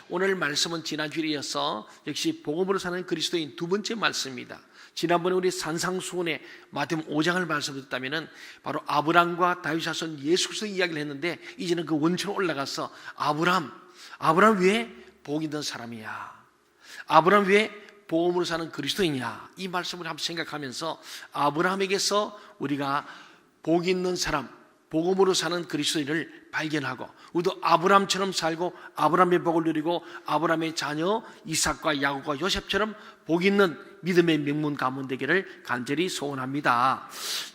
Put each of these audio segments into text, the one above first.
오늘 말씀은 지난주에 이어서 역시 복음으로 사는 그리스도인 두 번째 말씀입니다. 지난번에 우리 산상수훈의 마태복음 5장을 말씀드렸다면 바로 아브람과 다윗 자손 예수 그리스도 이야기를 했는데, 이제는 그 원천으로 올라가서 아브람 왜 복 있는 사람이야, 아브람 왜 복음으로 사는 그리스도인이냐, 이 말씀을 한번 생각하면서 아브라함에게서 우리가 복 있는 사람, 복음으로 사는 그리스도인을 발견하고, 우리도 아브라함처럼 살고 아브라함의 복을 누리고 아브라함의 자녀 이삭과 야곱과 요셉처럼 복 있는 믿음의 명문 가문 되기를 간절히 소원합니다.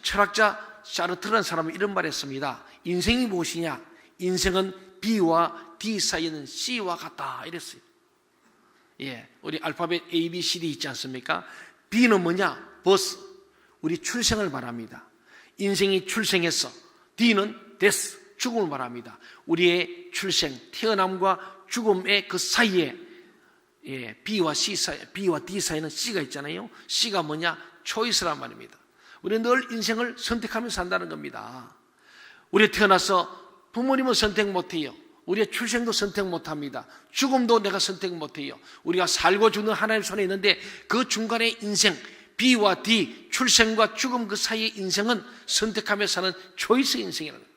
철학자 샤르트라는 사람은 이런 말을 했습니다. 인생이 무엇이냐? 인생은 B와 D 사이에 있는 C와 같다, 이랬어요. 우리 알파벳 A, B, C, D 있지 않습니까? B는 뭐냐? 버스, 우리 출생을 말합니다. 인생이 출생했어. D는 데스, 죽음을 말합니다. 우리의 출생, 태어남과 죽음의 그 사이에 B와 C 사이, B와 D 사이에는 C가 있잖아요. C가 뭐냐? 초이스란 말입니다. 우리는 늘 인생을 선택하면서 산다는 겁니다. 우리 태어나서 부모님은 선택 못해요. 우리의 출생도 선택 못합니다. 죽음도 내가 선택 못해요. 우리가 살고 죽는 하나님 손에 있는데, 그 중간의 인생 B와 D, 출생과 죽음 그 사이의 인생은 선택하며 사는 초이스 인생이라는 거예요.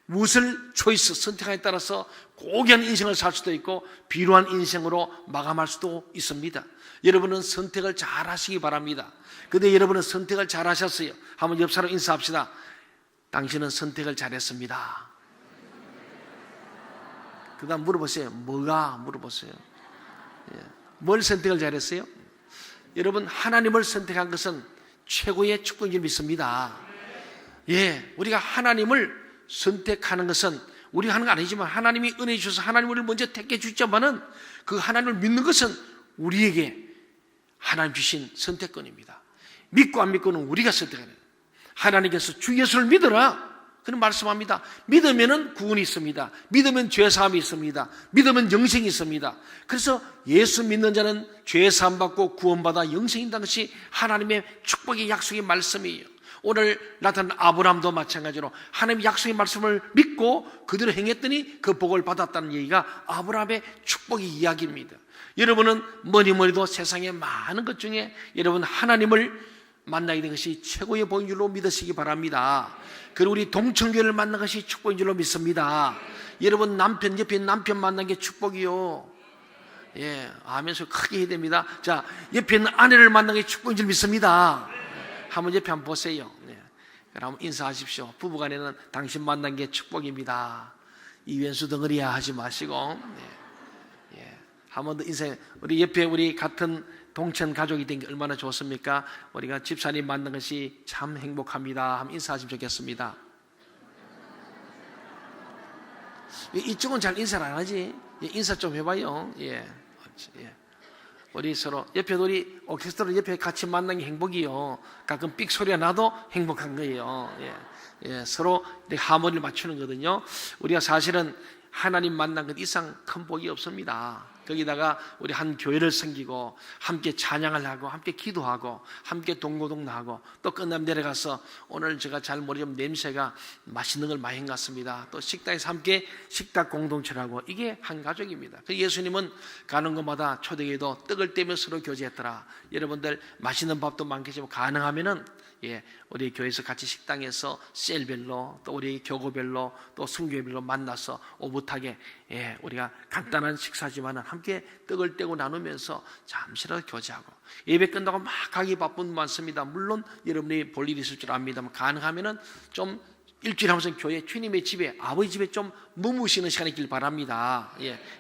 무엇을 초이스, 선택하에 따라서 고귀한 인생을 살 수도 있고 비루한 인생으로 마감할 수도 있습니다. 여러분은 선택을 잘 하시기 바랍니다. 그런데 여러분은 선택을 잘 하셨어요. 한번 옆 사람 인사합시다. 당신은 선택을 잘했습니다. 그 다음 물어보세요. 뭐가? 물어보세요. 뭘 선택을 잘했어요? 여러분, 하나님을 선택한 것은 최고의 축복인 줄 믿습니다. 우리가 하나님을 선택하는 것은 우리가 하는 거 아니지만 하나님이 은혜 주셔서 하나님을 먼저 택해 주셨지만은, 그 하나님을 믿는 것은 우리에게 하나님 주신 선택권입니다. 믿고 안 믿고는 우리가 선택하는 거예요. 하나님께서 주 예수를 믿어라, 그런 말씀합니다. 믿으면 구원이 있습니다. 믿으면 죄사함이 있습니다. 믿으면 영생이 있습니다. 그래서 예수 믿는 자는 죄사함 받고 구원받아 영생이 있다는 것이 하나님의 축복의 약속의 말씀이에요. 오늘 나타난 아브라함도 마찬가지로 하나님의 약속의 말씀을 믿고 그대로 행했더니 그 복을 받았다는 얘기가 아브라함의 축복의 이야기입니다. 여러분은 뭐니뭐니도 세상에 많은 것 중에 여러분 하나님을 만나게 된 것이 최고의 복인 줄로 믿으시기 바랍니다. 그리고 우리 동청교회를 만난 것이 축복인 줄로 믿습니다. 여러분 남편, 옆에 남편 만난 게 축복이요. 하면서 크게 해야 됩니다. 자, 옆에 있는 아내를 만난 게 축복인 줄 믿습니다. 한번 옆에 한번 보세요. 그럼 한번 인사하십시오. 부부간에는 당신 만난 게 축복입니다. 이왼수 덩어리야 하지 마시고, 한 번 더 인사해. 우리 옆에 우리 같은 동천 가족이 된 게 얼마나 좋습니까? 우리가 집사님 만난 것이 참 행복합니다. 한번 인사하시면 좋겠습니다. 이쪽은 잘 인사를 안 하지? 인사 좀 해봐요. 우리 서로 옆에 우리 오케스트라 옆에 같이 만난 게 행복이요. 가끔 삑 소리가 나도 행복한 거예요. 서로 하모니를 맞추는 거거든요. 우리가 사실은 하나님 만난 것 이상 큰 복이 없습니다. 거기다가 우리 한 교회를 섬기고 함께 찬양을 하고 함께 기도하고 함께 동고동락하고 또 끝나면 내려가서 오늘 제가 잘 모르지만 냄새가 맛있는 걸 많이 한 것 같습니다. 또 식당에서 함께 식탁 공동체를 하고, 이게 한 가족입니다. 예수님은 가는 곳마다 초대교회도 떡을 떼며 서로 교제했더라. 여러분들 맛있는 밥도 많겠지만 가능하면은 우리 교회에서 같이 식당에서 셀별로 또 우리 교구별로 또 순교회별로 만나서 오붓하게 우리가 간단한 식사지만 함께 떡을 떼고 나누면서 잠시라도 교제하고, 예배 끝나고 막 가기 바쁜 분 많습니다. 물론 여러분이 볼 일이 있을 줄 압니다만 가능하면은 좀 일주일에 한 번씩 교회 주님의 집에, 아버지 집에 좀 머무시는 시간이 있길 바랍니다.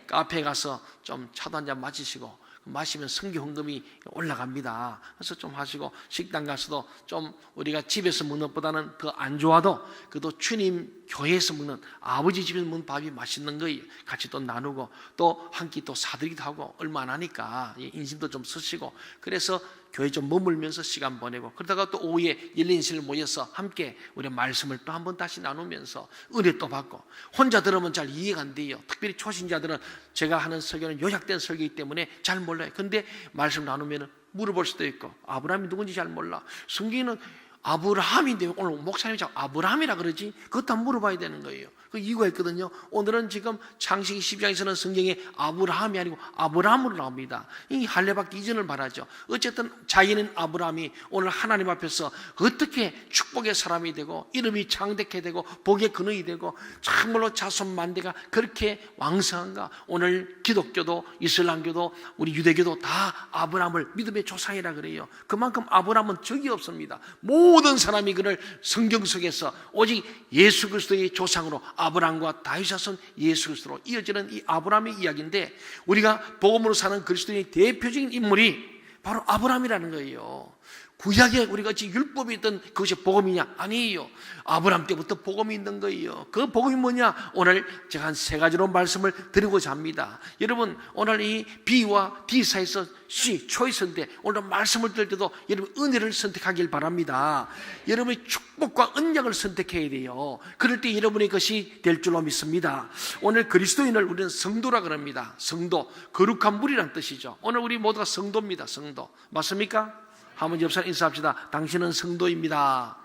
카페에 가서 좀 차도 한잔 마시시고, 마시면 성교 헌금이 올라갑니다. 그래서 좀 하시고, 식당 가서도 좀 우리가 집에서 먹는 것보다는 더 안 좋아도 그래도 주님 교회에서 먹는, 아버지 집에서 먹는 밥이 맛있는 거예요. 같이 또 나누고 또 한 끼 또 사드리기도 하고, 얼마 안 하니까 인심도 좀 쓰시고, 그래서 교회 좀 머물면서 시간 보내고, 그러다가 또 오후에 열린실을 모여서 함께 우리 말씀을 또 한 번 다시 나누면서 은혜 또 받고. 혼자 들으면 잘 이해가 안 돼요. 특별히 초신자들은 제가 하는 설교는 요약된 설교이기 때문에 잘 몰라요. 근데 말씀 나누면 물어볼 수도 있고, 아브라함이 누군지 잘 몰라. 성경에는 아브라함인데 오늘 목사님이 자꾸 아브라함이라 그러지? 그것도 한번 물어봐야 되는 거예요. 그 이유가 있거든요. 오늘은 지금 창세기 10장에서는 성경에 아브라함이 아니고 아브라함으로 나옵니다. 이 할례받기 이전을 말하죠. 어쨌든 자기는 아브라함이 오늘 하나님 앞에서 어떻게 축복의 사람이 되고 이름이 창대케 되고 복의 근원이 되고 참말로 자손 만대가 그렇게 왕성한가. 오늘 기독교도 이슬람교도 우리 유대교도 다 아브라함을 믿음의 조상이라 그래요. 그만큼 아브라함은 적이 없습니다. 모든 사람이 그를 성경 속에서 오직 예수 그리스도의 조상으로 아브라함과 다윗 자손 예수 그리스도로 이어지는 이 아브라함의 이야기인데, 우리가 복음으로 사는 그리스도인의 대표적인 인물이 바로 아브라함이라는 거예요. 구약에 우리가 어찌 율법이 있던 그것이 복음이냐? 아니에요. 아브라함 때부터 복음이 있는 거예요. 그 복음이 뭐냐? 오늘 제가 한 3가지로 말씀을 드리고자 합니다. 여러분, 오늘 이 B와 D 사이에서 C, 초이스인데 오늘 말씀을 들을 때도 여러분 은혜를 선택하길 바랍니다. 여러분의 축복과 언약을 선택해야 돼요. 그럴 때 여러분의 것이 될 줄로 믿습니다. 오늘 그리스도인을 우리는 성도라 그럽니다. 성도, 거룩한 물이란 뜻이죠. 오늘 우리 모두가 성도입니다. 성도. 맞습니까? 한번 옆 사람 인사합시다. 당신은 성도입니다.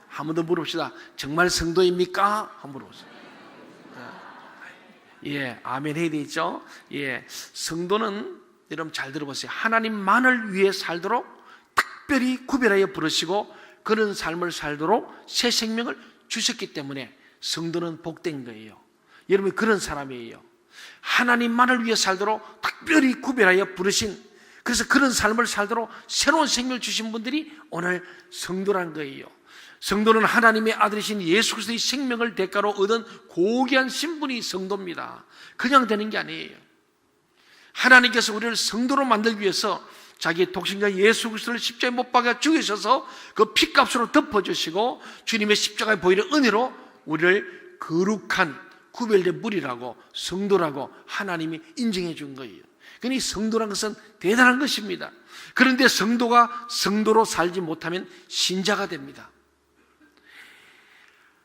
한 번 더 물읍시다. 정말 성도입니까? 한번 물어보세요. 예, 아멘 해야 되죠? 예, 성도는 여러분 잘 들어보세요. 하나님만을 위해 살도록 특별히 구별하여 부르시고 그런 삶을 살도록 새 생명을 주셨기 때문에 성도는 복된 거예요. 여러분이 그런 사람이에요. 하나님만을 위해 살도록 특별히 구별하여 부르신, 그래서 그런 삶을 살도록 새로운 생명을 주신 분들이 오늘 성도란 거예요. 성도는 하나님의 아들이신 예수 그리스도의 생명을 대가로 얻은 고귀한 신분이 성도입니다. 그냥 되는 게 아니에요. 하나님께서 우리를 성도로 만들기 위해서 자기의 독생자 예수 그리스도를 십자가에 못 박아 죽이셔서 그 피값으로 덮어주시고 주님의 십자가에 보이는 은혜로 우리를 거룩한 구별된 물이라고 성도라고 하나님이 인정해 준 거예요. 그러니 성도란 것은 대단한 것입니다. 그런데 성도가 성도로 살지 못하면 신자가 됩니다.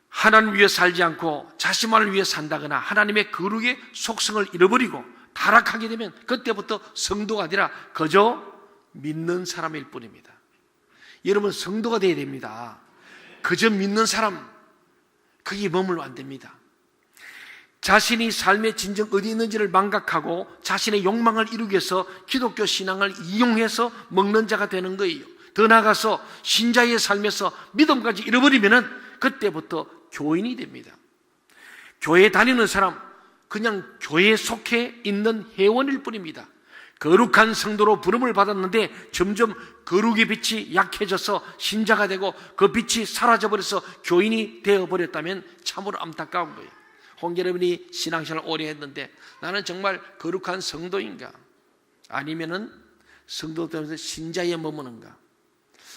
하나님 위해 살지 않고 자신만을 위해 산다거나 하나님의 거룩의 속성을 잃어버리고 타락하게 되면 그때부터 성도가 아니라 그저 믿는 사람일 뿐입니다. 여러분, 성도가 되어야 됩니다. 그저 믿는 사람, 거기에 머물면 안 됩니다. 자신이 삶의 진정 어디 있는지를 망각하고 자신의 욕망을 이루기 위해서 기독교 신앙을 이용해서 먹는 자가 되는 거예요. 더 나아가서 신자의 삶에서 믿음까지 잃어버리면 그때부터 교인이 됩니다. 교회 다니는 사람, 그냥 교회에 속해 있는 회원일 뿐입니다. 거룩한 성도로 부름을 받았는데 점점 거룩의 빛이 약해져서 신자가 되고 그 빛이 사라져버려서 교인이 되어버렸다면 참으로 안타까운 거예요. 홍계련이 신앙생활을 오래 했는데 나는 정말 거룩한 성도인가? 아니면은 성도 때문에 신자에 머무는가?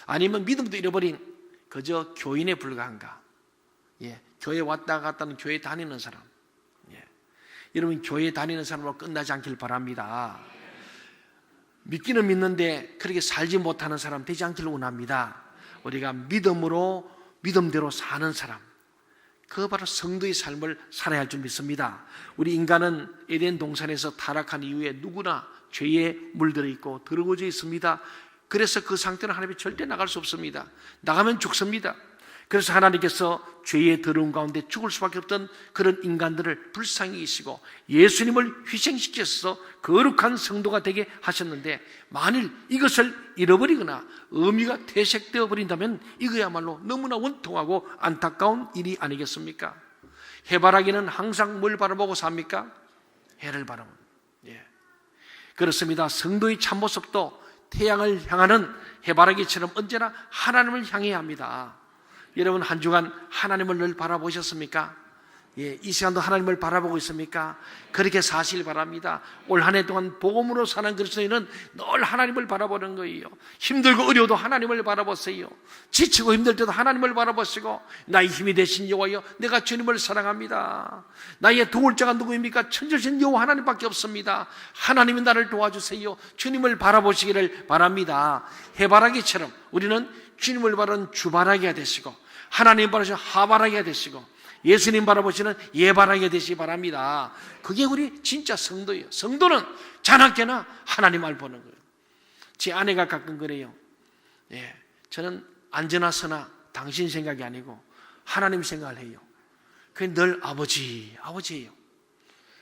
아니면 믿음도 잃어버린 그저 교인에 불과한가? 예, 교회 왔다 갔다 하는 교회 다니는 사람. 예, 여러분 교회 다니는 사람으로 끝나지 않길 바랍니다. 믿기는 믿는데 그렇게 살지 못하는 사람 되지 않기를 원합니다. 우리가 믿음으로 믿음대로 사는 사람, 그거 바로 성도의 삶을 살아야 할 줄 믿습니다. 우리 인간은 에덴 동산에서 타락한 이후에 누구나 죄에 물들어 있고 더러워져 있습니다. 그래서 그 상태는 하나님이 절대 나갈 수 없습니다. 나가면 죽습니다. 그래서 하나님께서 죄의 더러움 가운데 죽을 수밖에 없던 그런 인간들을 불쌍히 여기시고 예수님을 희생시켜서 거룩한 성도가 되게 하셨는데, 만일 이것을 잃어버리거나 의미가 퇴색되어 버린다면 이거야말로 너무나 원통하고 안타까운 일이 아니겠습니까? 해바라기는 항상 뭘 바라보고 삽니까? 해를 바라보고. 예. 그렇습니다. 성도의 참모습도 태양을 향하는 해바라기처럼 언제나 하나님을 향해야 합니다. 여러분 한 주간 하나님을 늘 바라보셨습니까? 예, 이 시간도 하나님을 바라보고 있습니까? 그렇게 사실 바랍니다. 올 한 해 동안 복음으로 사는 그리스도인은 늘 하나님을 바라보는 거예요. 힘들고 어려워도 하나님을 바라보세요. 지치고 힘들 때도 하나님을 바라보시고, 나의 힘이 되신 여호와여, 내가 주님을 사랑합니다. 나의 도울 자가 누구입니까? 천지신 여호와 하나님밖에 없습니다. 하나님이 나를 도와주세요. 주님을 바라보시기를 바랍니다. 해바라기처럼 우리는 주님을 바라는 주바라기가 되시고, 하나님 바라시는 하바라기가 되시고, 예수님 바라보시는 예바라기가 되시기 바랍니다. 그게 우리 진짜 성도예요. 성도는 자나깨나 하나님을 보는 거예요. 제 아내가 가끔 그래요. 예, 저는 안전하 서나 당신 생각이 아니고 하나님 생각을 해요. 그게 늘 아버지예요.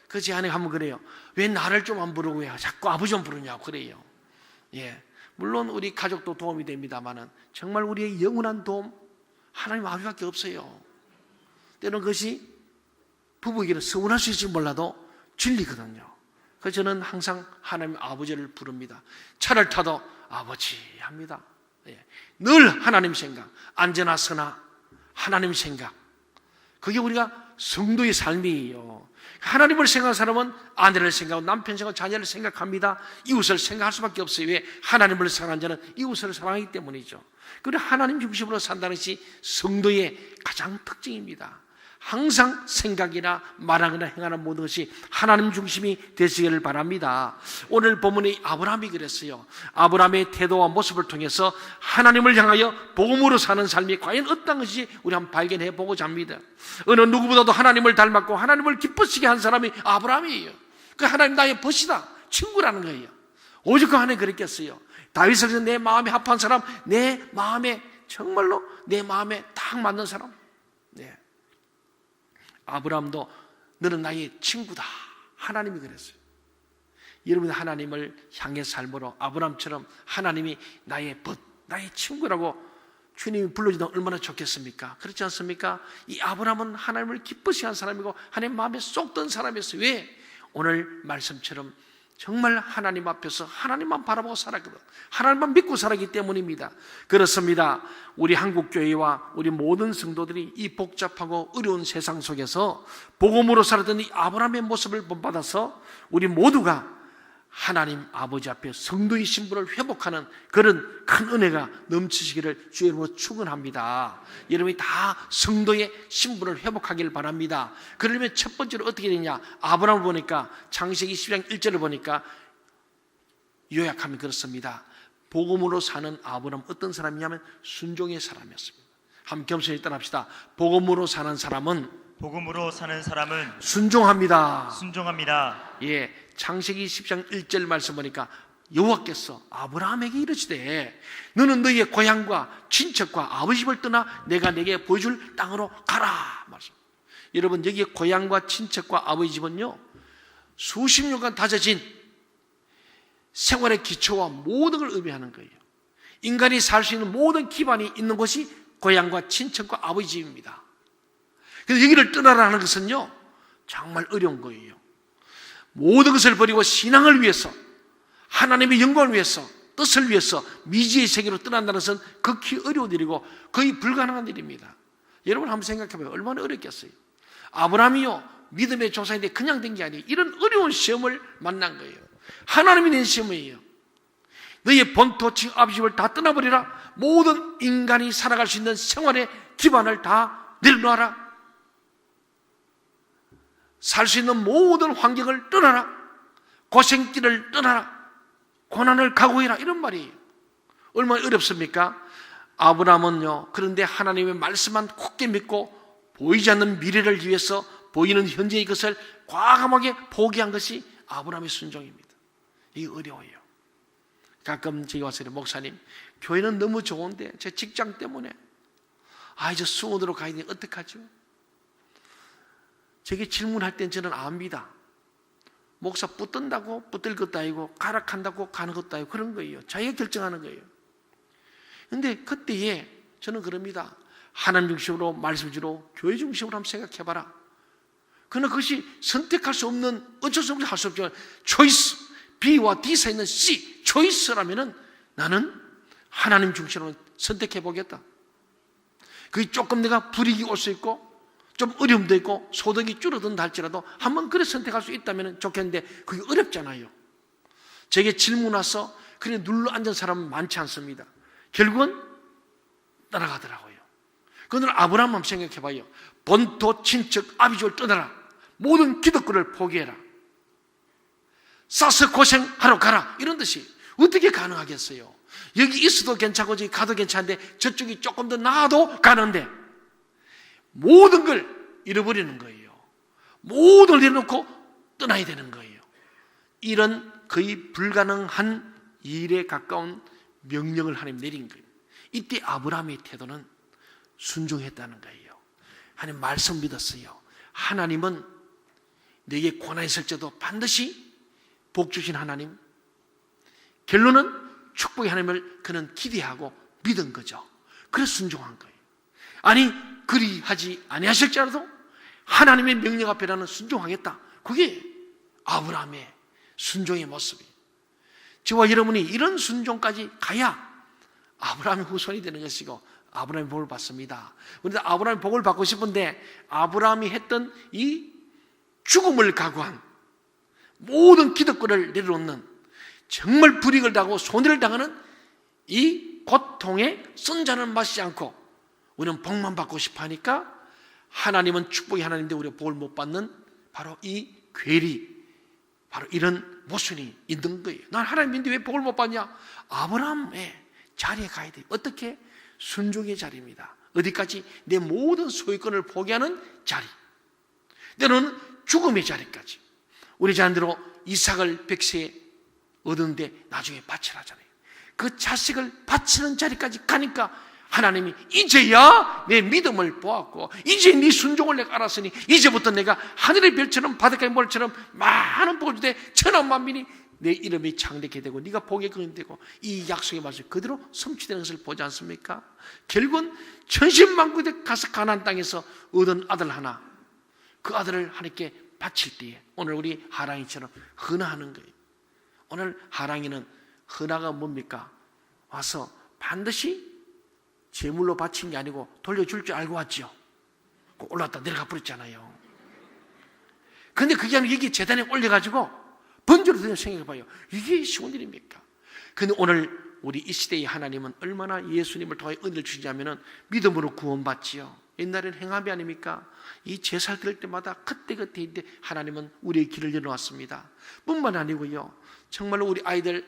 그 제 아내가 한번 그래요. 왜 나를 좀 안 부르고 해? 자꾸 아버지 좀 부르냐고 그래요. 예, 물론 우리 가족도 도움이 됩니다만은 정말 우리의 영원한 도움 하나님 아버지밖에 없어요. 때로는 그것이 부부에게는 서운할 수 있을지 몰라도 진리거든요. 그래서 저는 항상 하나님 아버지를 부릅니다. 차를 타도 아버지 합니다. 예, 늘 하나님 생각, 안전하 서나 하나님 생각. 그게 우리가 성도의 삶이에요. 하나님을 생각하는 사람은 아내를 생각하고 남편 생각하고 자녀를 생각합니다. 이웃을 생각할 수밖에 없어요. 왜? 하나님을 사랑하는 자는 이웃을 사랑하기 때문이죠. 그리고 하나님 중심으로 산다는 것이 성도의 가장 특징입니다. 항상 생각이나 말하거나 행하는 모든 것이 하나님 중심이 되시기를 바랍니다. 오늘 본문의 아브라함이 그랬어요. 아브라함의 태도와 모습을 통해서 하나님을 향하여 복음으로 사는 삶이 과연 어떤 것인지 우리 한번 발견해 보고자 합니다. 어느 누구보다도 하나님을 닮았고 하나님을 기쁘시게 한 사람이 아브라함이에요. 그 하나님 나의 벗이다, 친구라는 거예요. 오직 그 안에 그랬겠어요. 다윗에서 내 마음에 합한 사람, 내 마음에 정말로 내 마음에 딱 맞는 사람. 네. 아브라함도 너는 나의 친구다. 하나님이 그랬어요. 여러분 하나님을 향해 삶으로 아브라함처럼 하나님이 나의 벗, 나의 친구라고 주님이 불러주면 얼마나 좋겠습니까? 그렇지 않습니까? 이 아브라함은 하나님을 기쁘시게 한 사람이고 하나님 마음에 쏙 든 사람이었어요. 왜? 오늘 말씀처럼 정말 하나님 앞에서 하나님만 바라보고 살았거든. 하나님만 믿고 살았기 때문입니다. 그렇습니다. 우리 한국교회와 우리 모든 성도들이 이 복잡하고 어려운 세상 속에서 복음으로 살았던 이 아브라함의 모습을 본받아서 우리 모두가 하나님 아버지 앞에 성도의 신분을 회복하는 그런 큰 은혜가 넘치시기를 주의 이름으로 축원합니다. 여러분이 다 성도의 신분을 회복하기를 바랍니다. 그러려면 첫 번째로 어떻게 되냐? 아브라함을 보니까 창세기 20장 1절을 보니까 요약하면 그렇습니다. 복음으로 사는 아브라함 어떤 사람이냐면 순종의 사람이었습니다. 한번 겸손히 따라합시다. 복음으로 사는 사람은 순종합니다. 예, 창세기 10장 1절 말씀 보니까 여호와께서 아브라함에게 이르시되 너는 너희의 고향과 친척과 아버지 집을 떠나 내가 내게 보여줄 땅으로 가라 말씀. 여러분 여기에 고향과 친척과 아버지 집은요 수십 년간 다져진 생활의 기초와 모든 걸 의미하는 거예요. 인간이 살 수 있는 모든 기반이 있는 곳이 고향과 친척과 아버지 집입니다. 그래서 여기를 떠나라는 것은요 정말 어려운 거예요. 모든 것을 버리고 신앙을 위해서 하나님의 영광을 위해서 뜻을 위해서 미지의 세계로 떠난다는 것은 극히 어려운 일이고 거의 불가능한 일입니다. 여러분 한번 생각해봐요. 얼마나 어렵겠어요. 아브라함이요 믿음의 조상인데 그냥 된 게 아니에요. 이런 어려운 시험을 만난 거예요. 하나님이 낸 시험이에요. 너희의 본토 친척 아버지 집을 다 떠나버리라. 모든 인간이 살아갈 수 있는 생활의 기반을 다 내려놓아라. 살 수 있는 모든 환경을 떠나라. 고생길을 떠나라. 고난을 각오해라. 이런 말이에요. 얼마나 어렵습니까? 아브라함은요 그런데 하나님의 말씀만 굳게 믿고 보이지 않는 미래를 위해서 보이는 현재의 것을 과감하게 포기한 것이 아브라함의 순종입니다. 이게 어려워요. 가끔 제가 와서 목사님 교회는 너무 좋은데 제 직장 때문에 이제 수원으로 가야 되니 어떡하죠? 제게 질문할 땐 저는 압니다. 목사 붙든다고 붙들 것도 아니고 가락한다고 가는 것도 아니고 그런 거예요. 자기가 결정하는 거예요. 그런데 그때에 저는 그럽니다. 하나님 중심으로 말씀으로 교회 중심으로 한번 생각해봐라. 그러나 그것이 선택할 수 없는 어쩔 수 없이 할 수 없죠. 초이스 B와 D 사이에 있는 C 초이스라면은 나는 하나님 중심으로 선택해보겠다. 그게 조금 내가 불이익이 올 수 있고 좀 어려움도 있고 소득이 줄어든다 할지라도 한번 그래 선택할 수 있다면 좋겠는데 그게 어렵잖아요. 제게 질문 와서 그래 눌러 앉은 사람은 많지 않습니다. 결국은 따라가더라고요. 그런데 아브라함 한번 생각해봐요. 본토 친척 아비집을 떠나라. 모든 기득권을 포기해라. 싸서 고생하러 가라. 이런 뜻이 어떻게 가능하겠어요? 여기 있어도 괜찮고 저기 가도 괜찮은데 저쪽이 조금 더 나아도 가는데 모든 걸 잃어버리는 거예요. 모든 걸 내려놓고 떠나야 되는 거예요. 이런 거의 불가능한 일에 가까운 명령을 하나님 내린 거예요. 이때 아브라함의 태도는 순종했다는 거예요. 하나님 말씀 믿었어요. 하나님은 내게 고난 있을지도 반드시 복 주신 하나님. 결론은 축복의 하나님을 그는 기대하고 믿은 거죠. 그래서 순종한 거예요. 아니 그리하지 아니하실지라도 하나님의 명령 앞에라는 순종하겠다. 그게 아브라함의 순종의 모습이에요. 저와 여러분이 이런 순종까지 가야 아브라함의 후손이 되는 것이고 아브라함의 복을 받습니다. 그런데 아브라함의 복을 받고 싶은데 아브라함이 했던 이 죽음을 각오한 모든 기득권을 내려놓는 정말 불이익을 당하고 손해를 당하는 이 고통에 선자는 마시지 않고 우리는 복만 받고 싶어 하니까 하나님은 축복의 하나님인데 우리가 복을 못 받는 바로 이 괴리, 바로 이런 모순이 있는 거예요. 난 하나님인데 왜 복을 못 받냐? 아브라함의 자리에 가야 돼요. 어떻게? 순종의 자리입니다. 어디까지? 내 모든 소유권을 포기하는 자리, 때로는 죽음의 자리까지. 우리 자녀대로 이삭을 백세에 얻었는데 나중에 바치라잖아요. 그 자식을 바치는 자리까지 가니까 하나님이 이제야 내 믿음을 보았고 이제 네 순종을 내가 알았으니 이제부터 내가 하늘의 별처럼 바닷가의 모래처럼 많은 복을 주되 천한 만민이 내 이름이 창대케 되고 네가 복의 근원이 되고 이 약속의 말씀이 그대로 성취되는 것을 보지 않습니까? 결국은 천신만국에 가서 가나안 땅에서 얻은 아들 하나, 그 아들을 하나님께 바칠 때에 오늘 우리 하랑이처럼 헌화하는 거예요. 오늘 하랑이는 헌화가 뭡니까? 와서 반드시 제물로 바친 게 아니고 돌려줄 줄 알고 왔죠. 올라왔다 내려가 버렸잖아요. 그런데 그게 아니라 여기 재단에 올려가지고 번제로 드려 생각해봐요. 이게 쉬운 일입니까? 그런데 오늘 우리 이 시대의 하나님은 얼마나 예수님을 통해 은혜를 주시냐면은 믿음으로 구원받지요. 옛날에는 행함이 아닙니까? 이 제사를 드릴 때마다 그때그때인데 하나님은 우리의 길을 열어놨습니다. 뿐만 아니고요, 정말로 우리 아이들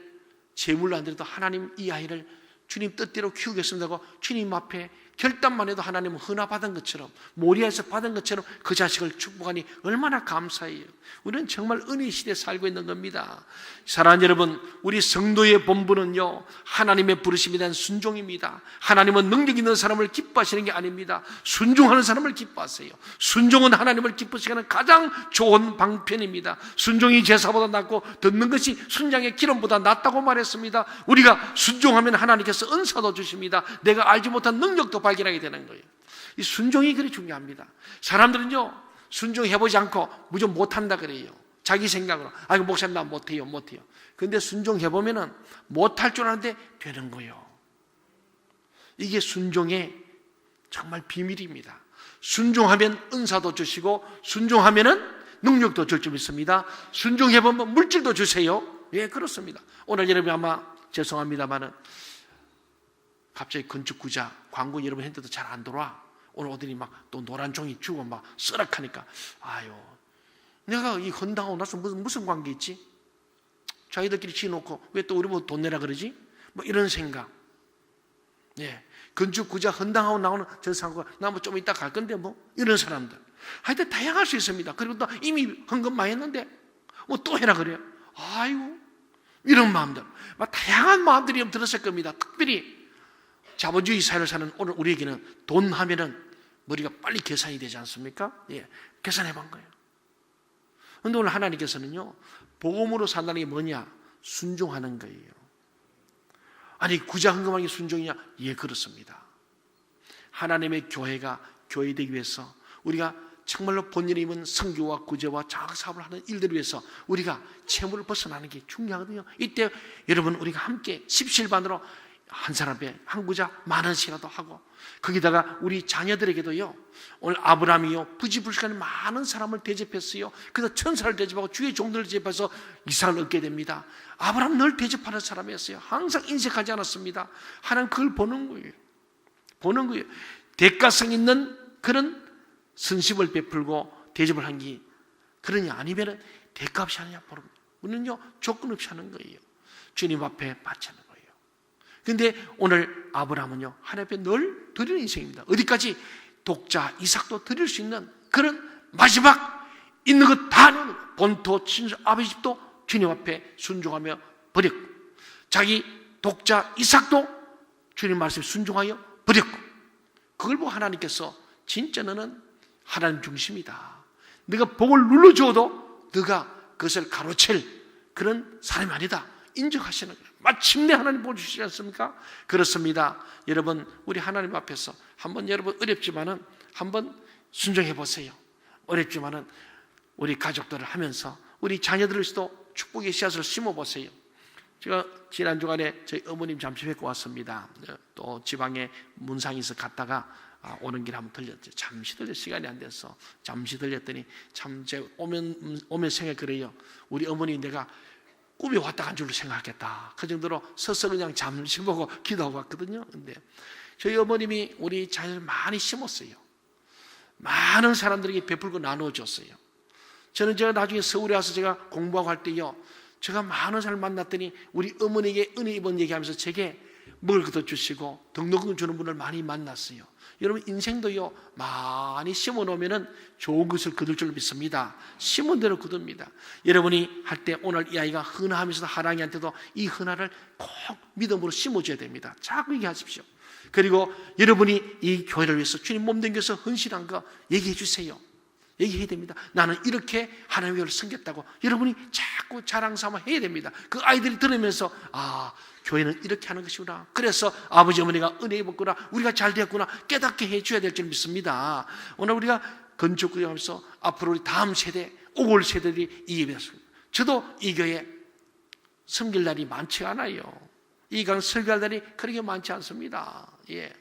제물로 안 드려도 하나님 이 아이를 주님 뜻대로 키우겠습니다 하고 주님 앞에 결단만 해도 하나님은 헌화 받은 것처럼 모리아에서 받은 것처럼 그 자식을 축복하니 얼마나 감사해요. 우리는 정말 은혜 시대에 살고 있는 겁니다. 사랑하는 여러분, 우리 성도의 본분은요 하나님의 부르심에 대한 순종입니다. 하나님은 능력 있는 사람을 기뻐하시는 게 아닙니다. 순종하는 사람을 기뻐하세요. 순종은 하나님을 기쁘시게 하는 가장 좋은 방편입니다. 순종이 제사보다 낫고 듣는 것이 순장의 기름보다 낫다고 말했습니다. 우리가 순종하면 하나님께서 은사도 주십니다. 내가 알지 못한 능력도 발견하게 되는 거예요. 이 순종이 그리 중요합니다. 사람들은요 순종해보지 않고 무조건 못한다 그래요. 자기 생각으로 이거 목사님 나 못해요. 그런데 순종해보면 못할 줄 아는데 되는 거예요. 이게 순종의 정말 비밀입니다. 순종하면 은사도 주시고 순종하면 능력도 줄 줄 믿습니다. 순종해보면 물질도 주세요. 예, 그렇습니다. 오늘 여러분 아마 죄송합니다만은 갑자기 건축구자 광고 여러분 했는데도 잘 안 돌아와. 오늘 어디니 막 또 노란 종이 주고 막 쓰락하니까 아유 내가 이 헌당하고 나서 무슨 관계 있지? 자기들끼리 지어놓고 왜 또 우리 보고 돈 내라 그러지? 뭐 이런 생각. 예, 건축구자 헌당하고 나오는 저 상고가 나 뭐 좀 이따 갈 건데 뭐 이런 사람들. 하여튼 다양할 수 있습니다. 그리고 또 이미 헌금 많이 했는데 뭐 또 해라 그래요. 아이고 이런 마음들, 막 다양한 마음들이 들었을 겁니다. 특별히 자본주의 사회를 사는 오늘 우리에게는 돈 하면은 머리가 빨리 계산이 되지 않습니까? 예, 계산해 본 거예요. 그런데 오늘 하나님께서는요 복음으로 산다는 게 뭐냐? 순종하는 거예요. 아니 구자 헌금하는 게 순종이냐? 예, 그렇습니다. 하나님의 교회가 교회되기 위해서 우리가 정말로 본연의 힘은 선교와 구제와 장학사업을 하는 일들을 위해서 우리가 채무를 벗어나는 게 중요하거든요. 이때 여러분 우리가 함께 십실반으로 한 사람에 한 구자 10,000원씩이라도 하고 거기다가 우리 자녀들에게도요 오늘 아브라함이요 부지불식간에 많은 사람을 대접했어요. 그래서 천사를 대접하고 주의 종들을 대접해서 이삭을 얻게 됩니다. 아브라함 늘 대접하는 사람이었어요. 항상 인색하지 않았습니다. 하나님 그걸 보는 거예요. 대가성 있는 그런 선심을 베풀고 대접을 한 게 그러냐 아니면 대가 없이 하느냐 보는 거예요. 우리는요 조건 없이 하는 거예요. 주님 앞에 바치는 거예요. 그런데 오늘 아브라함은요 하나님 앞에 늘 드리는 인생입니다. 어디까지? 독자 이삭도 드릴 수 있는 그런 마지막 있는 것 다 본토 친수 아버지 집도 주님 앞에 순종하며 버렸고 자기 독자 이삭도 주님 말씀에 순종하여 버렸고, 그걸 보고 하나님께서 진짜 너는 하나님 중심이다, 네가 복을 눌러줘도 네가 그것을 가로챌 그런 사람이 아니다 인정하시는 거예요. 마침내 하나님 보여주시지 않습니까? 그렇습니다. 여러분, 우리 하나님 앞에서 한번, 여러분 어렵지만은 한번 순종해 보세요. 어렵지만은 우리 가족들을 하면서 우리 자녀들에서도 축복의 씨앗을 심어 보세요. 제가 지난 주간에 저희 어머님 잠시 뵙고 왔습니다. 또 지방에 문상에서 갔다가 오는 길 한번 들렸죠. 잠시 들려, 시간이 안 돼서 잠시 들렸더니 참 제가 오면 생각 그래요. 우리 어머니 내가 꿈에 왔다 간 줄로 생각했다. 그 정도로 서서 그냥 잠시 보고 기도하고 왔거든요. 근데 저희 어머님이 우리 자녀를 많이 심었어요. 많은 사람들에게 베풀고 나누어줬어요. 저는 제가 나중에 서울에 와서 제가 공부하고 할 때요, 제가 많은 사람을 만났더니 우리 어머니에게 은혜 입은 얘기하면서 제게 먹을 것도 주시고 등록금 주는 분을 많이 만났어요. 여러분, 인생도요, 많이 심어 놓으면 좋은 것을 거둘 줄 믿습니다. 심은 대로 거둡니다. 여러분이 할 때 오늘 이 아이가 헌화하면서도 하랑이한테도 이 헌화를 꼭 믿음으로 심어줘야 됩니다. 자꾸 얘기하십시오. 그리고 여러분이 이 교회를 위해서 주님 몸된 교회에서 헌신한 거 얘기해 주세요. 얘기해야 됩니다. 나는 이렇게 하나님의 교회를 섬겼다고 여러분이 자꾸 자랑 삼아 해야 됩니다. 그 아이들이 들으면서 교회는 이렇게 하는 것이구나, 그래서 아버지 어머니가 은혜 입었구나, 우리가 잘 되었구나 깨닫게 해줘야 될 줄 믿습니다. 오늘 우리가 건축하면서 앞으로 우리 다음 세대, 오골 세대들이 이 예배를, 저도 이 교회 섬길 날이 많지 않아요. 이 강 설교할 날이 그렇게 많지 않습니다. 예.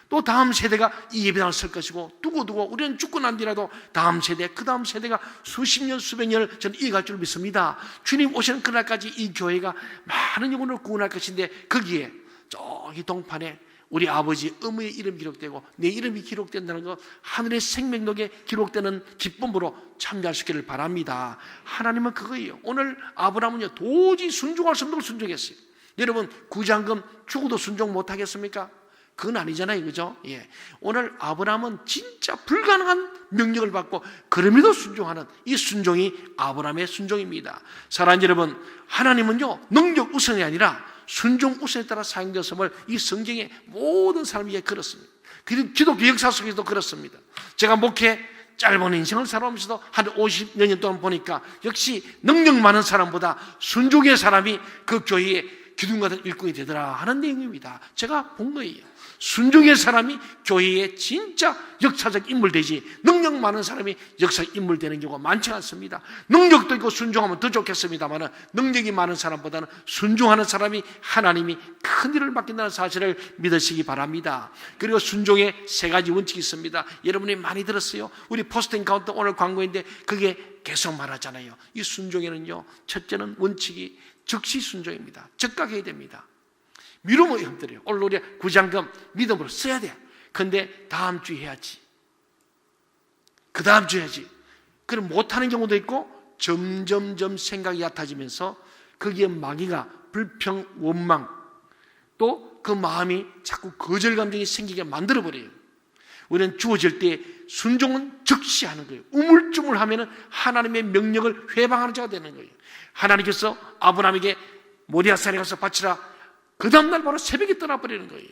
또 다음 세대가 이 예배당을 쓸 것이고, 두고두고 우리는 죽고 난 뒤라도 다음 세대, 그 다음 세대가 수십 년, 수백 년을 저는 이어갈 줄 믿습니다. 주님 오시는 그날까지 이 교회가 많은 영혼을 구원할 것인데, 거기에 저기 동판에 우리 아버지 어머니의 이름이 기록되고 내 이름이 기록된다는 것, 하늘의 생명록에 기록되는 기쁨으로 참여할 수 있기를 바랍니다. 하나님은 그거예요. 오늘 아브라함은요, 도저히 순종할 수 없는 걸 순종했어요. 여러분, 구장금 죽어도 순종 못하겠습니까? 그건 아니잖아요, 그죠? 예. 오늘 아브라함은 진짜 불가능한 명령을 받고 그럼에도 순종하는 이 순종이 아브라함의 순종입니다. 사랑하는 여러분, 하나님은요, 능력 우선이 아니라 순종 우선에 따라 사용되었음을 이 성경의 모든 사람에게 그렇습니다. 그리고 기독교 역사 속에서도 그렇습니다. 제가 목회 짧은 인생을 살아오면서도 한 50여 년 동안 보니까 역시 능력 많은 사람보다 순종의 사람이 그 교회에 기둥 같은 일꾼이 되더라 하는 내용입니다. 제가 본 거예요. 순종의 사람이 교회에 진짜 역사적 인물 되지, 능력 많은 사람이 역사적 인물 되는 경우가 많지 않습니다. 능력도 있고 순종하면 더 좋겠습니다만, 능력이 많은 사람보다는 순종하는 사람이 하나님이 큰 일을 맡긴다는 사실을 믿으시기 바랍니다. 그리고 순종의 세 가지 원칙이 있습니다. 여러분이 많이 들었어요. 우리 포스팅 카운터 오늘 광고인데 그게 계속 말하잖아요. 이 순종에는요, 첫째는 원칙이 즉시 순종입니다. 즉각 해야 됩니다. 미루면 힘들어요. 오늘 우리 구장금 믿음으로 써야 돼. 근데 다음 주에 해야지, 그 다음 주에 해야지. 그럼 못하는 경우도 있고, 점점점 생각이 얕아지면서 거기에 마귀가 불평, 원망, 또 그 마음이 자꾸 거절 감정이 생기게 만들어버려요. 우리는 주어질 때 순종은 즉시 하는 거예요. 우물쭈물하면 하나님의 명령을 회방하는 자가 되는 거예요. 하나님께서 아브라함에게 모리아산에 가서 바치라, 그 다음날 바로 새벽에 떠나버리는 거예요.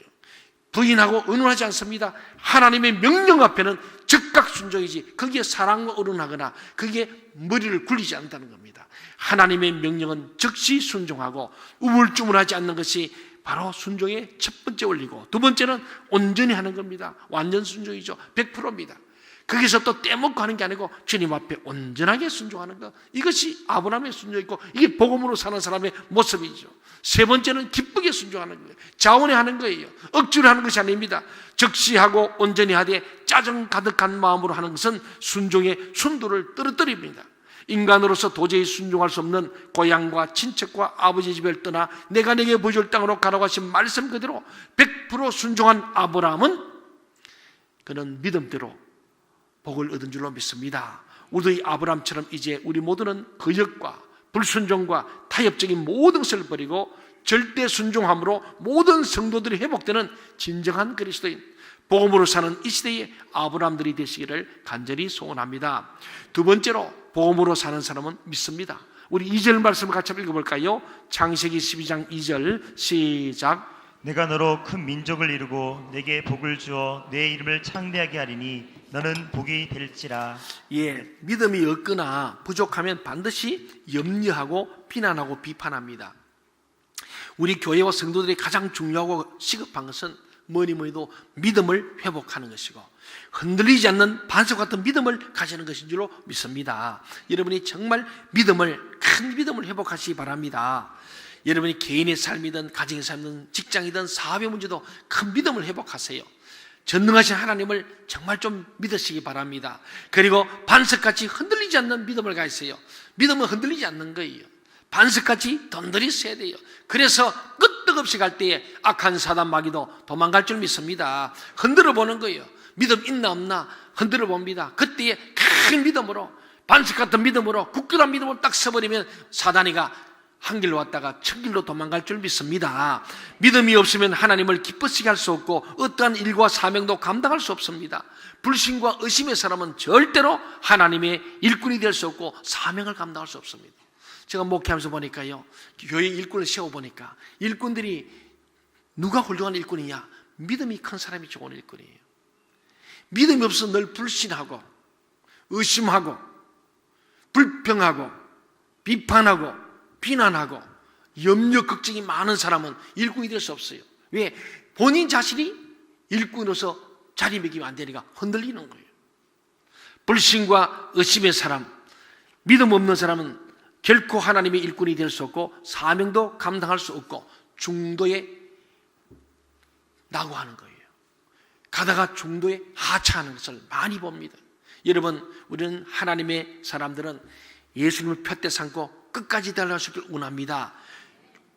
부인하고 의논하지 않습니다. 하나님의 명령 앞에는 즉각 순종이지, 거기에 사랑과 의논하거나 거기에 머리를 굴리지 않는다는 겁니다. 하나님의 명령은 즉시 순종하고 우물쭈물하지 않는 것이 바로 순종의 첫 번째 원리고, 두 번째는 온전히 하는 겁니다. 완전 순종이죠. 100%입니다. 거기서 또 떼먹고 하는 게 아니고 주님 앞에 온전하게 순종하는 것, 이것이 아브라함의 순종이고 이게 복음으로 사는 사람의 모습이죠. 세 번째는 기쁘게 순종하는 거예요. 자원해 하는 거예요. 억지로 하는 것이 아닙니다. 적시하고 온전히 하되 짜증 가득한 마음으로 하는 것은 순종의 순도를 떨어뜨립니다. 인간으로서 도저히 순종할 수 없는 고향과 친척과 아버지 집을 떠나 내가 내게 보여줄 땅으로 가라고 하신 말씀 그대로 100% 순종한 아브라함은 그는 믿음대로 복을 얻은 줄로 믿습니다. 우리 아브라함처럼 이제 우리 모두는 거역과 불순종과 타협적인 모든 것을 버리고 절대 순종함으로 모든 성도들이 회복되는 진정한 그리스도인, 복음으로 사는 이 시대의 아브라함들이 되시기를 간절히 소원합니다. 두 번째로 복음으로 사는 사람은 믿습니다. 우리 2절 말씀을 같이 한번 읽어볼까요? 창세기 12장 2절 시작. 내가 너로 큰 민족을 이루고 내게 복을 주어 내 이름을 창대하게 하리니 너는 복이 될지라. 예, 믿음이 없거나 부족하면 반드시 염려하고 비난하고 비판합니다. 우리 교회와 성도들이 가장 중요하고 시급한 것은 뭐니 해도 믿음을 회복하는 것이고 흔들리지 않는 반석 같은 믿음을 가지는 것인 줄로 믿습니다. 여러분이 정말 큰 믿음을 회복하시기 바랍니다. 여러분이 개인의 삶이든 가정의 삶이든 직장이든 사업의 문제도 큰 믿음을 회복하세요. 전능하신 하나님을 정말 좀 믿으시기 바랍니다. 그리고 반석같이 흔들리지 않는 믿음을 가지세요. 믿음은 흔들리지 않는 거예요. 반석같이 던들이 서야 돼요. 그래서 끄떡없이 갈 때에 악한 사단 마귀도 도망갈 줄 믿습니다. 흔들어 보는 거예요. 믿음 있나 없나 흔들어 봅니다. 그때에 큰 믿음으로, 반석 같은 믿음으로, 굳건한 믿음으로 딱 서버리면 사단이가 한 길로 왔다가 천 길로 도망갈 줄 믿습니다. 믿음이 없으면 하나님을 기쁘시게 할 수 없고 어떠한 일과 사명도 감당할 수 없습니다. 불신과 의심의 사람은 절대로 하나님의 일꾼이 될 수 없고 사명을 감당할 수 없습니다. 제가 목회하면서 보니까요, 교회 일꾼을 세워보니까 일꾼들이 누가 훌륭한 일꾼이냐? 믿음이 큰 사람이 좋은 일꾼이에요. 믿음이 없어 늘 불신하고 의심하고 불평하고 비판하고 비난하고 염려 걱정이 많은 사람은 일꾼이 될 수 없어요. 왜? 본인 자신이 일꾼으로서 자리매김이 안 되니까 흔들리는 거예요. 불신과 의심의 사람, 믿음 없는 사람은 결코 하나님의 일꾼이 될 수 없고 사명도 감당할 수 없고 중도에 낙오하는 거예요. 가다가 중도에 하차하는 것을 많이 봅니다. 여러분, 우리는 하나님의 사람들은 예수님을 푯대 삼고 끝까지 달려갈 수 있기를 원합니다.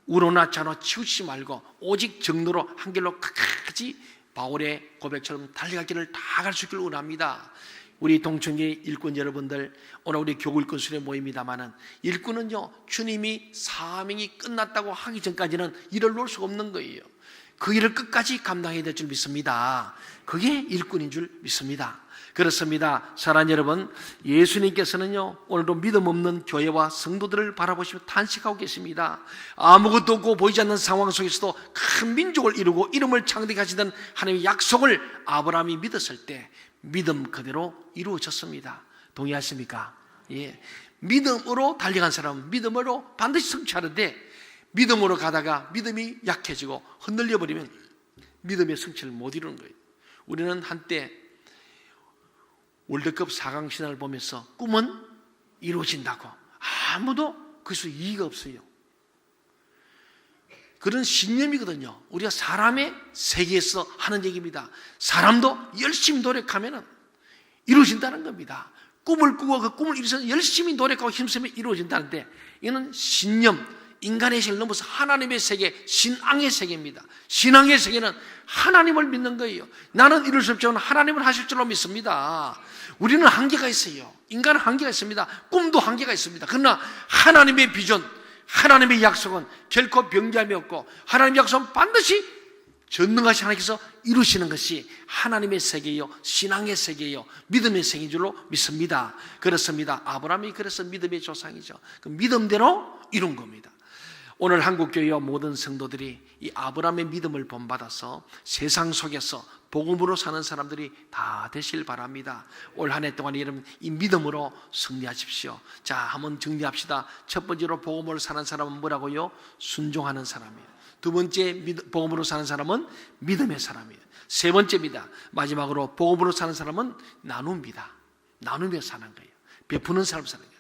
우로나 좌로 치우치지 말고 오직 정로로 한 길로 끝까지 바울의 고백처럼 달려가기를 다 갈 수 있기를 원합니다. 우리 동청계 일꾼 여러분들, 오늘 우리 교구 일꾼 수련회 모임이다마는 일꾼은요, 주님이 사명이 끝났다고 하기 전까지는 일을 놓을 수가 없는 거예요. 그 일을 끝까지 감당해야 될 줄 믿습니다. 그게 일꾼인 줄 믿습니다. 그렇습니다. 사랑하는 여러분, 예수님께서는요, 오늘도 믿음 없는 교회와 성도들을 바라보시며 탄식하고 계십니다. 아무것도 없고 보이지 않는 상황 속에서도 큰 민족을 이루고 이름을 창대하게 하시던 하나님의 약속을 아브라함이 믿었을 때 믿음 그대로 이루어졌습니다. 동의하십니까? 예. 믿음으로 달려간 사람은 믿음으로 반드시 성취하는데, 믿음으로 가다가 믿음이 약해지고 흔들려 버리면 믿음의 성취를 못 이루는 거예요. 우리는 한때 월드컵 4강 신화를 보면서 꿈은 이루어진다고 아무도 그것을 이의가 없어요. 그런 신념이거든요. 우리가 사람의 세계에서 하는 얘기입니다. 사람도 열심히 노력하면 이루어진다는 겁니다. 꿈을 꾸고 그 꿈을 이루어서 열심히 노력하고 힘쓰면 이루어진다는데, 이는 신념, 인간의 세계를 넘어서 하나님의 세계, 신앙의 세계입니다. 신앙의 세계는 하나님을 믿는 거예요. 나는 이룰 수 없지만 하나님을 하실 줄로 믿습니다. 우리는 한계가 있어요. 인간은 한계가 있습니다. 꿈도 한계가 있습니다. 그러나 하나님의 비전, 하나님의 약속은 결코 변함이 없고 하나님의 약속은 반드시 전능하신 하나님께서 이루시는 것이 하나님의 세계요, 신앙의 세계요, 믿음의 세계인 줄로 믿습니다. 그렇습니다. 아브라함이 그래서 믿음의 조상이죠. 그 믿음대로 이룬 겁니다. 오늘 한국교회와 모든 성도들이 이 아브라함의 믿음을 본받아서 세상 속에서 복음으로 사는 사람들이 다 되실 바랍니다. 올 한 해 동안 여러분 이 믿음으로 승리하십시오. 자, 한번 정리합시다. 첫 번째로 복음으로 사는 사람은 뭐라고요? 순종하는 사람이에요. 두 번째 복음으로 사는 사람은 믿음의 사람이에요. 세 번째입니다. 마지막으로 복음으로 사는 사람은 나눕니다. 나누며 사는 거예요. 베푸는 사람 사는 거예요.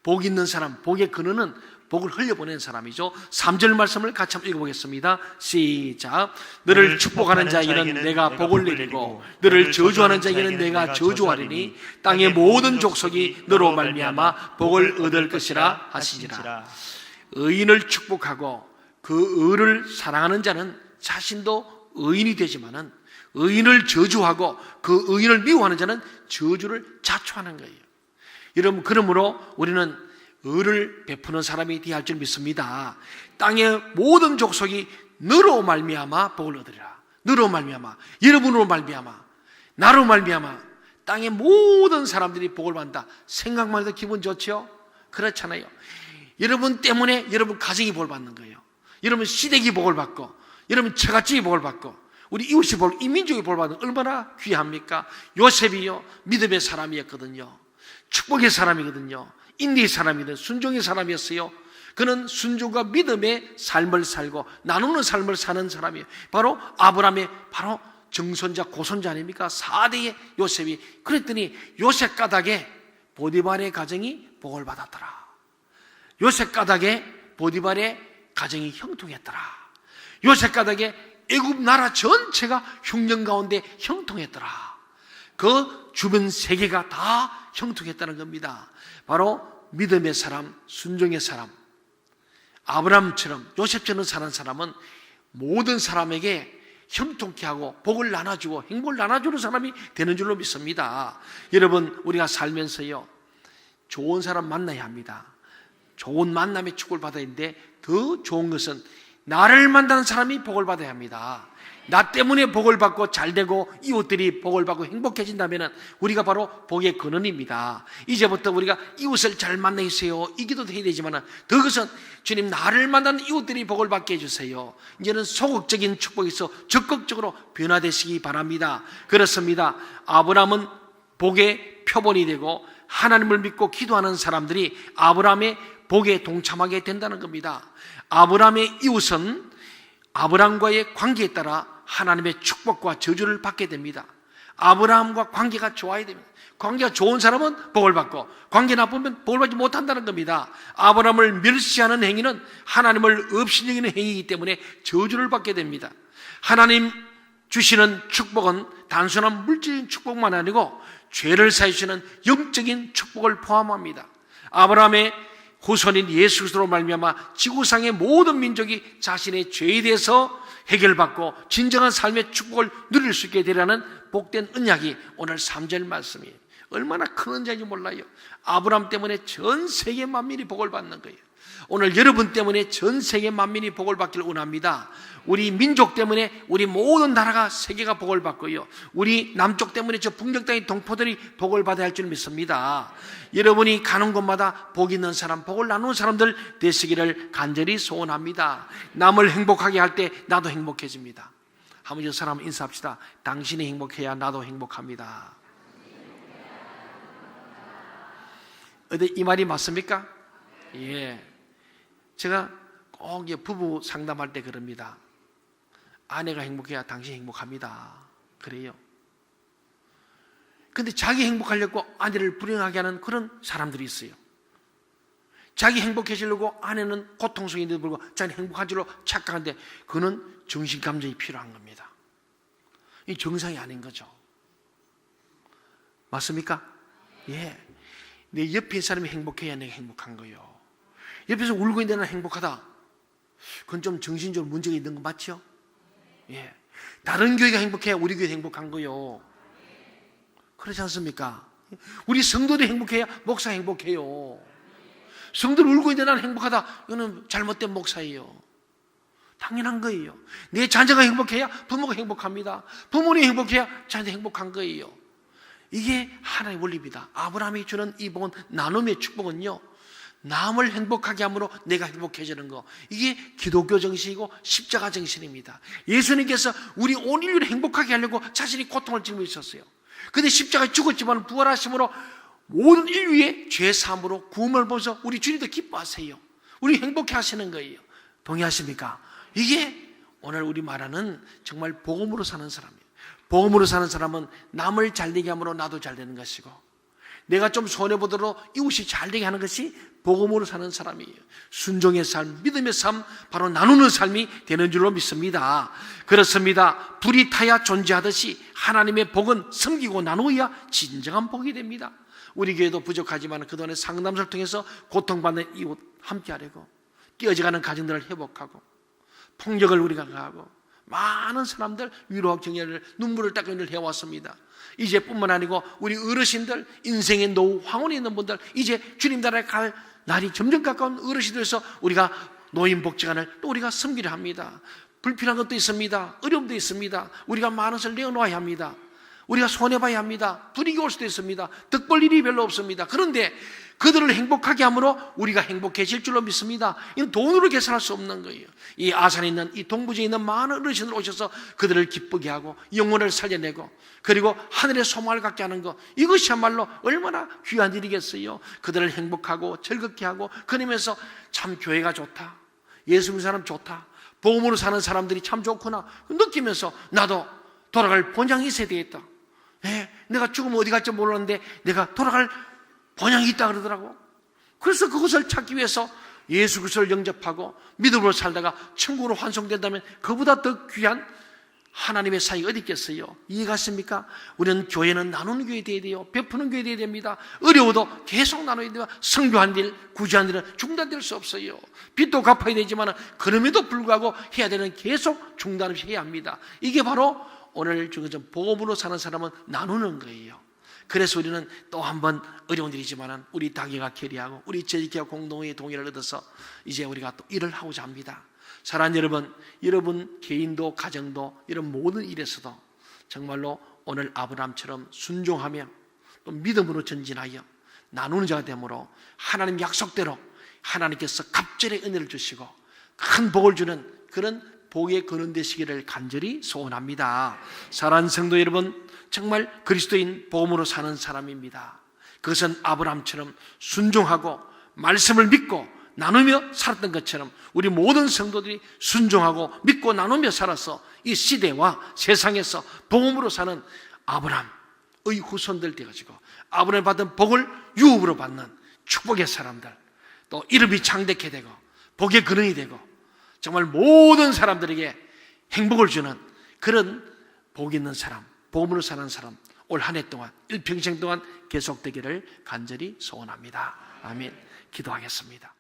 복 있는 사람, 복의 근원은 복을 흘려보낸 사람이죠. 3절 말씀을 같이 한번 읽어보겠습니다. 시작. 너를 축복하는 자에게는 내가 복을 내리고 너를 저주하는 자에게는 내가 저주하리니 땅의 모든 족속이 너로 말미암아 복을 얻을 것이라 하시니라. 의인을 축복하고 그 의를 사랑하는 자는 자신도 의인이 되지만은, 의인을 저주하고 그 의인을 미워하는 자는 저주를 자초하는 거예요. 여러분, 그러므로 우리는 의를 베푸는 사람이 되어야 할 줄 믿습니다. 땅의 모든 족속이 너로 말미암아 복을 얻으리라. 너로 말미암아, 여러분으로 말미암아, 나로 말미암아 땅의 모든 사람들이 복을 받는다. 생각만 해도 기분 좋죠? 그렇잖아요. 여러분 때문에 여러분 가정이 복을 받는 거예요. 여러분 시댁이 복을 받고, 여러분 처갓집이 복을 받고 우리 이웃이 이 민족이 복을 받는 얼마나 귀합니까? 요셉이요 믿음의 사람이었거든요. 축복의 사람이거든요. 인내의 사람이거든요. 순종의 사람이었어요. 그는 순종과 믿음의 삶을 살고 나누는 삶을 사는 사람이에요. 바로 아브라함의 바로 정손자 고손자 아닙니까? 4대의 요셉이. 그랬더니 요셉 가닥에 보디발의 가정이 복을 받았더라. 요셉 가닥에 보디발의 가정이 형통했더라. 요셉 가닥에 애굽 나라 전체가 흉년 가운데 형통했더라. 그 주변 세계가 다 형통했다는 겁니다. 바로 믿음의 사람, 순종의 사람, 아브라함처럼 요셉처럼 사는 사람은 모든 사람에게 형통케 하고 복을 나눠주고 행복을 나눠주는 사람이 되는 줄로 믿습니다. 여러분, 우리가 살면서요 좋은 사람 만나야 합니다. 좋은 만남의 축복을 받아야 하는데 더 좋은 것은 나를 만나는 사람이 복을 받아야 합니다. 나 때문에 복을 받고 잘되고 이웃들이 복을 받고 행복해진다면 우리가 바로 복의 근원입니다. 이제부터 우리가 이웃을 잘 만나주세요 이 기도도 해야 되지만 더 그것은 주님 나를 만나는 이웃들이 복을 받게 해주세요. 이제는 소극적인 축복에서 적극적으로 변화되시기 바랍니다. 그렇습니다. 아브라함은 복의 표본이 되고 하나님을 믿고 기도하는 사람들이 아브라함의 복에 동참하게 된다는 겁니다. 아브라함의 이웃은 아브라함과의 관계에 따라 하나님의 축복과 저주를 받게 됩니다. 아브라함과 관계가 좋아야 됩니다. 관계가 좋은 사람은 복을 받고 관계 나쁘면 복을 받지 못한다는 겁니다. 아브라함을 멸시하는 행위는 하나님을 업신여기는 행위이기 때문에 저주를 받게 됩니다. 하나님 주시는 축복은 단순한 물질적인 축복만 아니고 죄를 사해주시는 영적인 축복을 포함합니다. 아브라함의 후손인 예수 그리스도로 말미암아 지구상의 모든 민족이 자신의 죄에 대해서 해결받고 진정한 삶의 축복을 누릴 수 있게 되라는 복된 언약이 오늘 3절 말씀이에요. 얼마나 큰 언약인지 몰라요. 아브라함 때문에 전 세계 만민이 복을 받는 거예요. 오늘 여러분 때문에 전 세계 만민이 복을 받기를 원합니다. 우리 민족 때문에 우리 모든 나라가 세계가 복을 받고요. 우리 남쪽 때문에 저 북녘 땅의 동포들이 복을 받아야 할 줄 믿습니다. 여러분이 가는 곳마다 복 있는 사람, 복을 나누는 사람들 되시기를 간절히 소원합니다. 남을 행복하게 할 때 나도 행복해집니다. 한번 저 사람 인사합시다. 당신이 행복해야 나도 행복합니다. 어디 이 말이 맞습니까? 예. 제가 꼭 부부 상담할 때 그럽니다. 아내가 행복해야 당신 행복합니다. 그래요. 근데 자기 행복하려고 아내를 불행하게 하는 그런 사람들이 있어요. 자기 행복해지려고 아내는 고통스러운데도 불구하고 자기 행복한 줄로 착각하는데 그는 정신감정이 필요한 겁니다. 이 정상이 아닌 거죠. 맞습니까? 예. 내 옆에 사람이 행복해야 내가 행복한 거예요. 옆에서 울고 있는데 나는 행복하다. 그건 좀 정신적으로 문제가 있는 거 맞죠? 예. 다른 교회가 행복해야 우리 교회 행복한 거요. 그렇지 않습니까? 우리 성도들이 행복해야 목사 행복해요. 성도들 울고 있는데 나는 행복하다. 이거는 잘못된 목사예요. 당연한 거예요. 내 자녀가 행복해야 부모가 행복합니다. 부모님이 행복해야 자녀도 행복한 거예요. 이게 하나의 원리입니다. 아브라함이 주는 이 복은 나눔의 축복은요, 남을 행복하게 함으로 내가 행복해지는 거, 이게 기독교 정신이고 십자가 정신입니다. 예수님께서 우리 온 인류를 행복하게 하려고 자신이 고통을 짊어지셨어요. 그런데 십자가에 죽었지만 부활하심으로 모든 인류의 죄 사함으로 구원을 보셔서 우리 주님도 기뻐하세요. 우리 행복해 하시는 거예요. 동의하십니까? 이게 오늘 우리 말하는 정말 복음으로 사는 사람이에요. 복음으로 사는 사람은 남을 잘되게 함으로 나도 잘되는 것이고, 내가 좀 손해보도록 이웃이 잘되게 하는 것이 복음으로 사는 사람이에요. 순종의 삶, 믿음의 삶, 바로 나누는 삶이 되는 줄로 믿습니다. 그렇습니다. 불이 타야 존재하듯이 하나님의 복은 섬기고 나누어야 진정한 복이 됩니다. 우리 교회도 부족하지만 그동안에 상담소를 통해서 고통받는 이웃 함께 하려고, 깨어져가는 가정들을 회복하고, 폭력을 우리가 가하고, 많은 사람들 위로하고 격려를, 눈물을 닦는 일을 해왔습니다. 이제뿐만 아니고 우리 어르신들, 인생의 노후 황혼에 있는 분들, 이제 주님 나라에 갈 날이 점점 가까운 어르신들에서 우리가 노인복지관을 또 우리가 섬기려 합니다. 불필요한 것도 있습니다. 어려움도 있습니다. 우리가 많은 것을 내어놓아야 합니다. 우리가 손해봐야 합니다. 불이익이 올 수도 있습니다. 득볼 일이 별로 없습니다. 그런데 그들을 행복하게 함으로 우리가 행복해질 줄로 믿습니다. 이건 돈으로 계산할 수 없는 거예요. 이 아산에 있는 이 동부지에 있는 많은 어르신들 오셔서 그들을 기쁘게 하고 영혼을 살려내고 그리고 하늘의 소망을 갖게 하는 것, 이것이야말로 얼마나 귀한 일이겠어요. 그들을 행복하고 즐겁게 하고 그러면서 참 교회가 좋다, 예수 믿는 사람 좋다, 복음으로 사는 사람들이 참 좋구나 느끼면서 나도 돌아갈 본향이 있어야 되겠다. 내가 죽으면 어디 갈지 몰랐는데 내가 돌아갈 본향이 있다 그러더라고. 그래서 그것을 찾기 위해서 예수 그리스도를 영접하고 믿음으로 살다가 천국으로 환송된다면 그보다 더 귀한 하나님의 사이가 어디 있겠어요? 이해가십니까? 우리는 교회는 나누는 교회 되어야 돼요. 베푸는 교회 되어야 됩니다. 어려워도 계속 나눠야 돼요. 성교한 일, 구제한 일은 중단될 수 없어요. 빚도 갚아야 되지만 그럼에도 불구하고 해야 되는 계속 중단 없이 해야 합니다. 이게 바로 오늘 지금 복음으로 사는 사람은 나누는 거예요. 그래서 우리는 또 한 번 어려운 일이지만 우리 당회가 결의하고 우리 재직회와 공동회의 동의를 얻어서 이제 우리가 또 일을 하고자 합니다. 사랑하는 여러분 개인도 가정도 이런 모든 일에서도 정말로 오늘 아브라함처럼 순종하며 또 믿음으로 전진하여 나누는 자가 되므로 하나님 약속대로 하나님께서 갑절의 은혜를 주시고 큰 복을 주는 그런 복의 근원 되시기를 간절히 소원합니다. 사랑하는 성도 여러분, 정말 그리스도인 복음으로 사는 사람입니다. 그것은 아브라함처럼 순종하고 말씀을 믿고 나누며 살았던 것처럼 우리 모든 성도들이 순종하고 믿고 나누며 살아서 이 시대와 세상에서 복음으로 사는 아브라함의 후손들 되어가지고 아브라함이 받은 복을 유업으로 받는 축복의 사람들, 또 이름이 창대케 되고 복의 근원이 되고 정말 모든 사람들에게 행복을 주는 그런 복 있는 사람, 복음으로 사는 사람 올 한 해 동안 일평생 동안 계속되기를 간절히 소원합니다. 아멘. 기도하겠습니다.